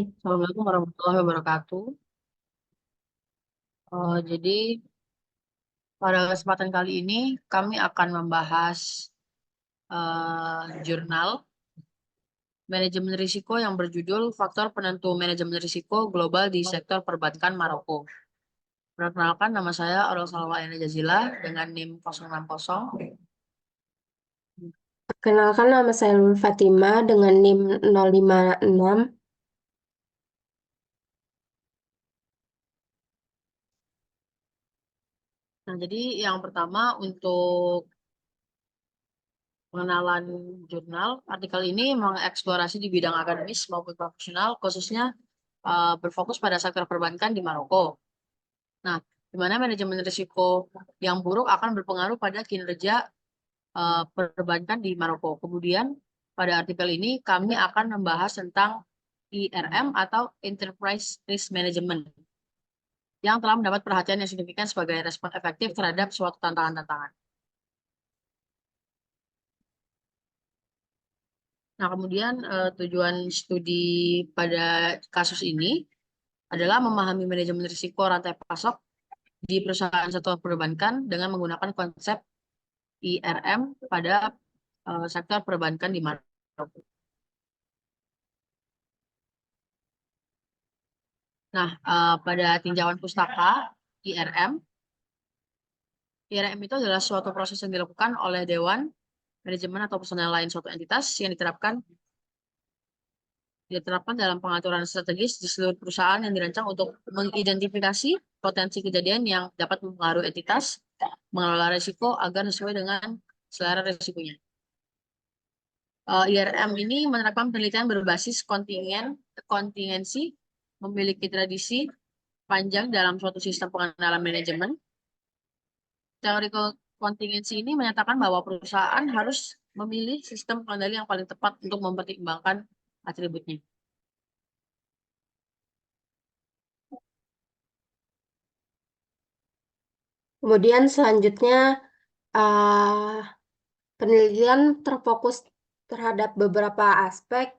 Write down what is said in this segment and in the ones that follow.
Assalamualaikum warahmatullahi wabarakatuh. Jadi pada kesempatan kali ini kami akan membahas jurnal manajemen risiko yang berjudul Faktor Penentu Manajemen Risiko Global di Sektor Perbankan Maroko. Perkenalkan, nama saya Orel Salwa Ena Jazila dengan NIM 060. Perkenalkan, nama saya Lul Fatima dengan NIM 056. Nah, jadi yang pertama untuk pengenalan jurnal, artikel ini mengeksplorasi di bidang akademis maupun profesional, khususnya berfokus pada sektor perbankan di Maroko. Nah, di mana manajemen risiko yang buruk akan berpengaruh pada kinerja perbankan di Maroko. Kemudian, pada artikel ini kami akan membahas tentang IRM atau Enterprise Risk Management yang telah mendapat perhatian yang signifikan sebagai respon efektif terhadap suatu tantangan-tantangan. Nah, kemudian tujuan studi pada kasus ini adalah memahami manajemen risiko rantai pasok di perusahaan sektor perbankan dengan menggunakan konsep IRM pada sektor perbankan di Maroko. Nah, pada tinjauan pustaka IRM, IRM itu adalah suatu proses yang dilakukan oleh Dewan Manajemen atau personel lain suatu entitas yang diterapkan dalam pengaturan strategis di seluruh perusahaan yang dirancang untuk mengidentifikasi potensi kejadian yang dapat mempengaruhi entitas, mengelola risiko agar sesuai dengan selera risikonya. IRM ini menerapkan penelitian berbasis kontingensi, memiliki tradisi panjang dalam suatu sistem pengenalan manajemen. Teori kontingensi ini menyatakan bahwa perusahaan harus memilih sistem pengendali yang paling tepat untuk mempertimbangkan atributnya. Kemudian selanjutnya, penelitian terfokus terhadap beberapa aspek,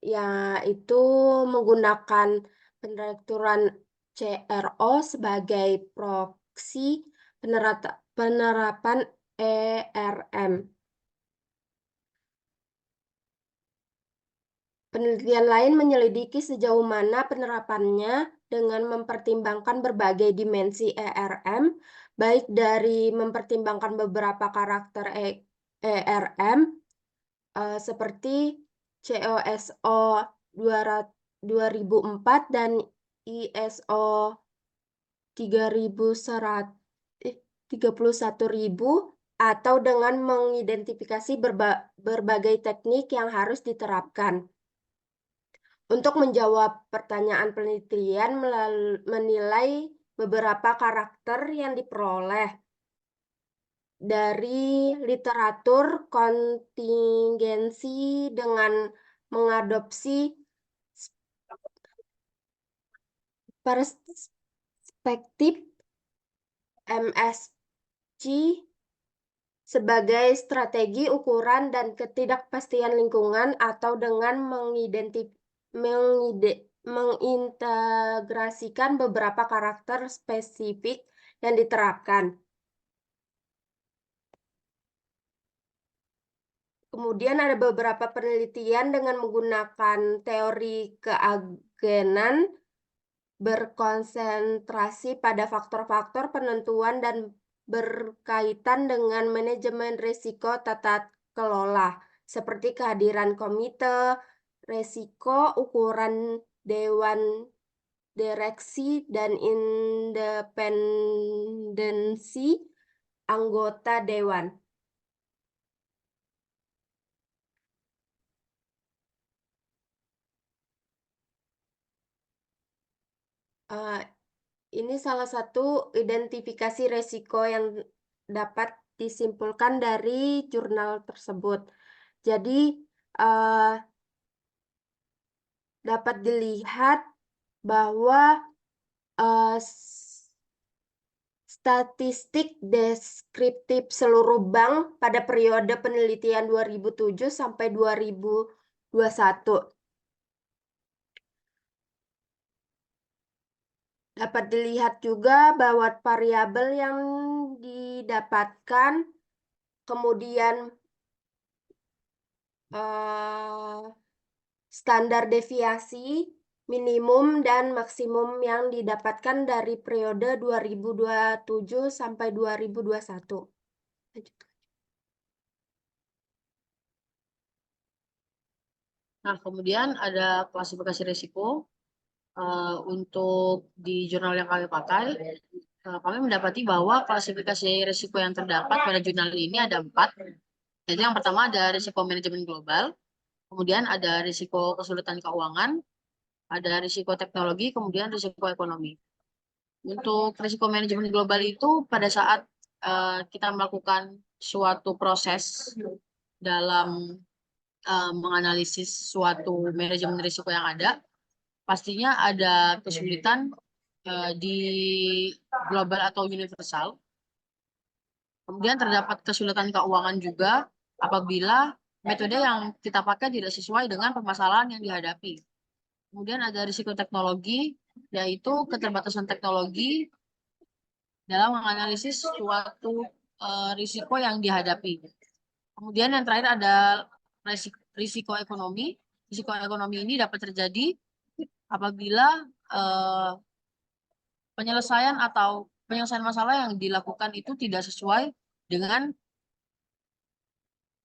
yaitu menggunakan penelitian CRO sebagai proksi penerapan ERM. Penelitian lain menyelidiki sejauh mana penerapannya dengan mempertimbangkan berbagai dimensi ERM, baik dari mempertimbangkan beberapa karakter ERM, seperti COSO 2004 dan ISO 31.000, atau dengan mengidentifikasi berbagai teknik yang harus diterapkan. Untuk menjawab pertanyaan penelitian, menilai beberapa karakter yang diperoleh dari literatur kontingensi dengan mengadopsi perspektif MSC sebagai strategi ukuran dan ketidakpastian lingkungan, atau dengan mengintegrasikan beberapa karakter spesifik yang diterapkan. Kemudian ada beberapa penelitian dengan menggunakan teori keagenan berkonsentrasi pada faktor-faktor penentuan dan berkaitan dengan manajemen risiko tata kelola, seperti kehadiran komite risiko, ukuran dewan direksi, dan independensi anggota dewan. Ini salah satu identifikasi risiko yang dapat disimpulkan dari jurnal tersebut. Jadi, dapat dilihat bahwa statistik deskriptif seluruh bank pada periode penelitian 2007 sampai 2021 Dapat dilihat juga bahwa variabel yang didapatkan, kemudian eh, standar deviasi, minimum dan maksimum yang didapatkan dari periode 2027 sampai 2021. Lanjut. Nah, kemudian ada klasifikasi risiko. Untuk di jurnal yang kami pakai, kami mendapati bahwa klasifikasi risiko yang terdapat pada jurnal ini ada 4. Jadi yang pertama ada risiko manajemen global, kemudian ada risiko kesulitan keuangan, ada risiko teknologi, kemudian risiko ekonomi. Untuk risiko manajemen global itu pada saat kita melakukan suatu proses dalam menganalisis suatu manajemen risiko yang ada, pastinya ada kesulitan di global atau universal. Kemudian terdapat kesulitan keuangan juga apabila metode yang kita pakai tidak sesuai dengan permasalahan yang dihadapi. Kemudian ada risiko teknologi, yaitu keterbatasan teknologi dalam menganalisis suatu risiko yang dihadapi. Kemudian yang terakhir ada risiko ekonomi. Risiko ekonomi ini dapat terjadi apabila penyelesaian masalah yang dilakukan itu tidak sesuai dengan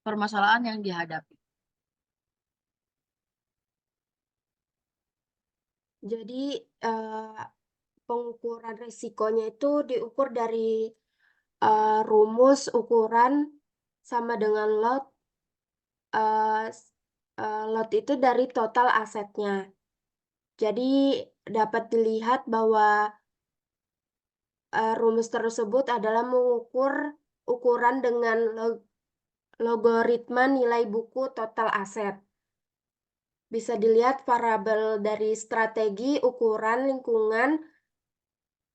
permasalahan yang dihadapi. Jadi pengukuran risikonya itu diukur dari rumus ukuran sama dengan lot. Lot itu dari total asetnya. Jadi dapat dilihat bahwa rumus tersebut adalah mengukur ukuran dengan logaritma nilai buku total aset. Bisa dilihat variabel dari strategi, ukuran, lingkungan,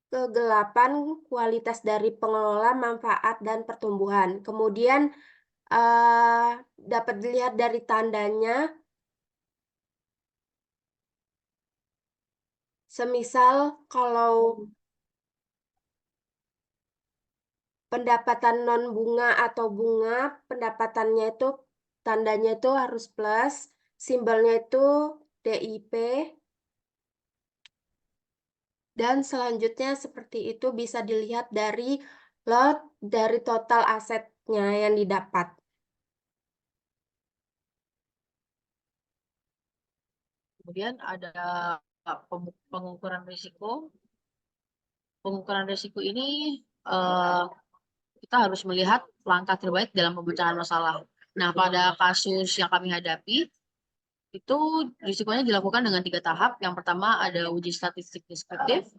kegelapan, kualitas dari pengelola, manfaat, dan pertumbuhan. Kemudian dapat dilihat dari tandanya, semisal kalau pendapatan non bunga atau bunga, pendapatannya itu tandanya itu harus plus, simbolnya itu DIP, dan selanjutnya seperti itu bisa dilihat dari lot dari total asetnya yang didapat. Kemudian ada pengukuran risiko. Pengukuran risiko ini eh, kita harus melihat langkah terbaik dalam pemecahan masalah. Nah, pada kasus yang kami hadapi, itu risikonya dilakukan dengan 3 tahap. Yang pertama ada uji statistik deskriptif,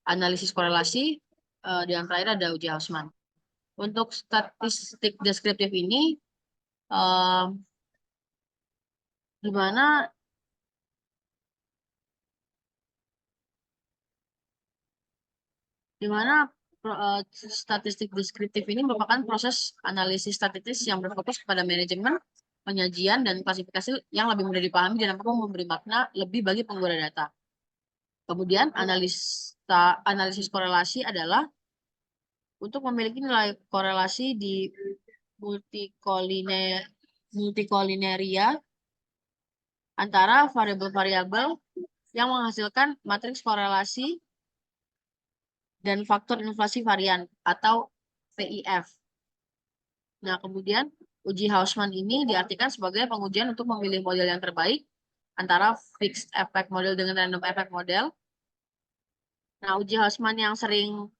analisis korelasi, dan yang terakhir ada uji Hausman. Untuk statistik deskriptif ini, eh, di mana di mana statistik deskriptif ini merupakan proses analisis statistik yang berfokus pada manajemen, penyajian, dan klasifikasi yang lebih mudah dipahami dan mampu memberi makna lebih bagi pengguna data. Kemudian analisis korelasi adalah untuk memiliki nilai korelasi di multikolineria antara variabel-variabel yang menghasilkan matriks korelasi dan faktor inflasi varian atau PIF. Nah, kemudian uji Hausman ini diartikan sebagai pengujian untuk memilih model yang terbaik antara fixed effect model dengan random effect model. Nah, uji Hausman yang sering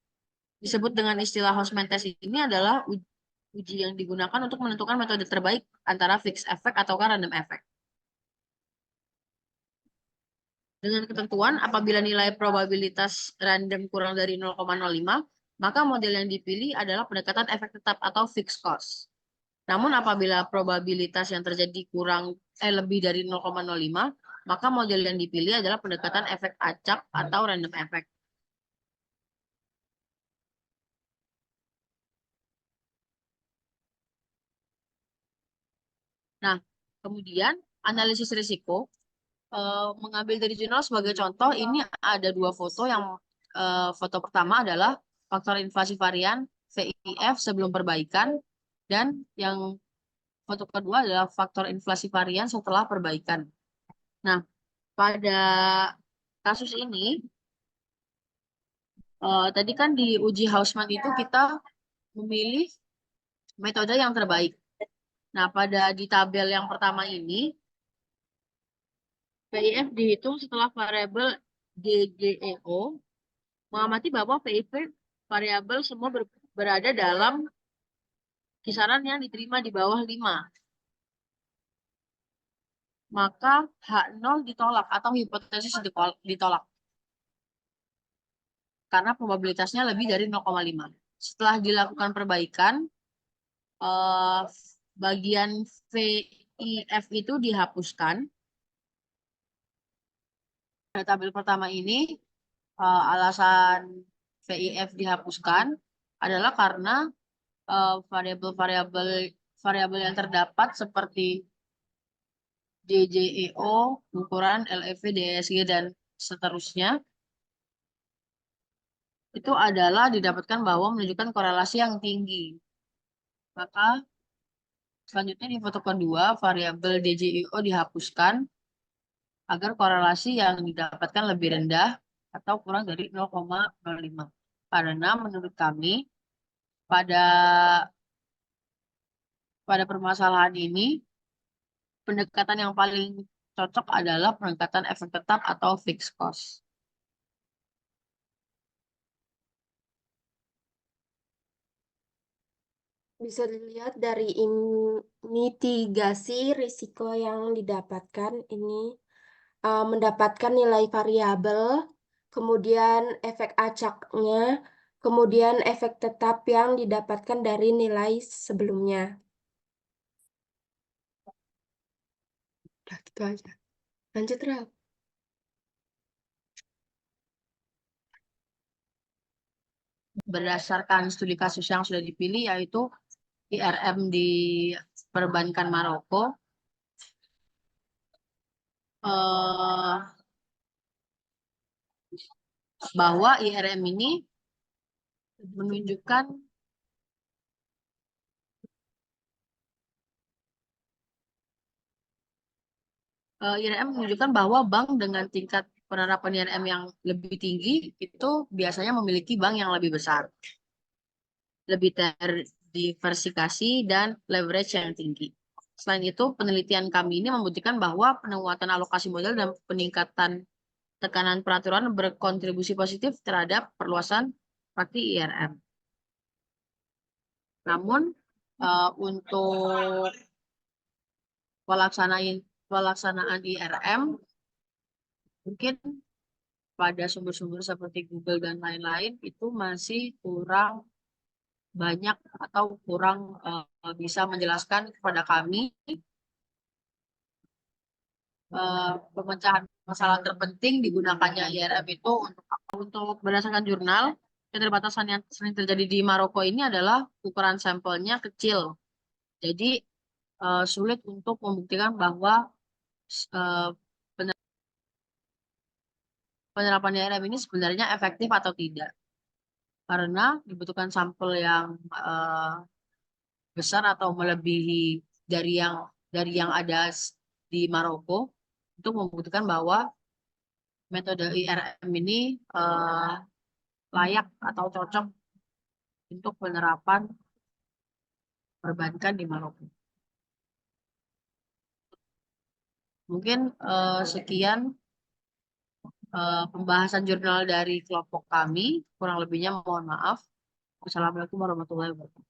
disebut dengan istilah Hausman test ini adalah uji yang digunakan untuk menentukan metode terbaik antara fixed effect atau random effect. Dengan ketentuan, apabila nilai probabilitas random kurang dari 0,05, maka model yang dipilih adalah pendekatan efek tetap atau fixed cost. Namun apabila probabilitas yang terjadi lebih dari 0,05, maka model yang dipilih adalah pendekatan efek acak atau random effect. Nah, kemudian analisis risiko mengambil dari jurnal sebagai contoh, ini ada 2 foto yang foto pertama adalah faktor inflasi varian VIF sebelum perbaikan, dan yang foto kedua adalah faktor inflasi varian setelah perbaikan. Nah, pada kasus ini, tadi kan di uji Hausman itu kita memilih metode yang terbaik. Nah, di tabel yang pertama ini, PIF dihitung setelah variabel GGEO, mengamati bahwa PIF variabel semua berada dalam kisaran yang diterima di bawah 5. Maka H0 ditolak atau hipotesis ditolak karena probabilitasnya lebih dari 0,5. Setelah dilakukan perbaikan, bagian VIF itu dihapuskan. Pada tabel pertama ini, alasan VIF dihapuskan adalah karena variabel yang terdapat seperti JJEO, ukuran LEV, DSG, dan seterusnya itu adalah didapatkan bahwa menunjukkan korelasi yang tinggi. Maka selanjutnya di foto kedua, variabel DJEO dihapuskan agar korelasi yang didapatkan lebih rendah atau kurang dari 0,05. Karena menurut kami pada permasalahan ini pendekatan yang paling cocok adalah pendekatan efek tetap atau fixed cost. Bisa dilihat dari mitigasi risiko yang didapatkan ini mendapatkan nilai variabel, kemudian efek acaknya, kemudian efek tetap yang didapatkan dari nilai sebelumnya. Udah gitu aja. Lanjut, Rel. Berdasarkan studi kasus yang sudah dipilih, yaitu IRM di perbankan Maroko, bahwa IRM ini menunjukkan bahwa bank dengan tingkat penerapan IRM yang lebih tinggi itu biasanya memiliki bank yang lebih besar, lebih terdiversifikasi, dan leverage yang tinggi. Selain itu, penelitian kami ini membuktikan bahwa penguatan alokasi modal dan peningkatan tekanan peraturan berkontribusi positif terhadap perluasan praktik IRM. Namun, untuk pelaksanaan IRM, mungkin pada sumber-sumber seperti Google dan lain-lain itu masih kurang banyak atau kurang bisa menjelaskan kepada kami pemecahan masalah terpenting digunakannya IRM itu untuk berdasarkan jurnal. Keterbatasan yang sering terjadi di Maroko ini adalah ukuran sampelnya kecil, jadi sulit untuk membuktikan bahwa uh, penerapan IRM ini sebenarnya efektif atau tidak, karena dibutuhkan sampel yang besar atau melebihi dari yang ada di Maroko untuk membuktikan bahwa metode IRM ini layak atau cocok untuk penerapan perbankan di Maroko. Mungkin sekian pembahasan jurnal dari kelompok kami. Kurang lebihnya mohon maaf. Wassalamualaikum warahmatullahi wabarakatuh.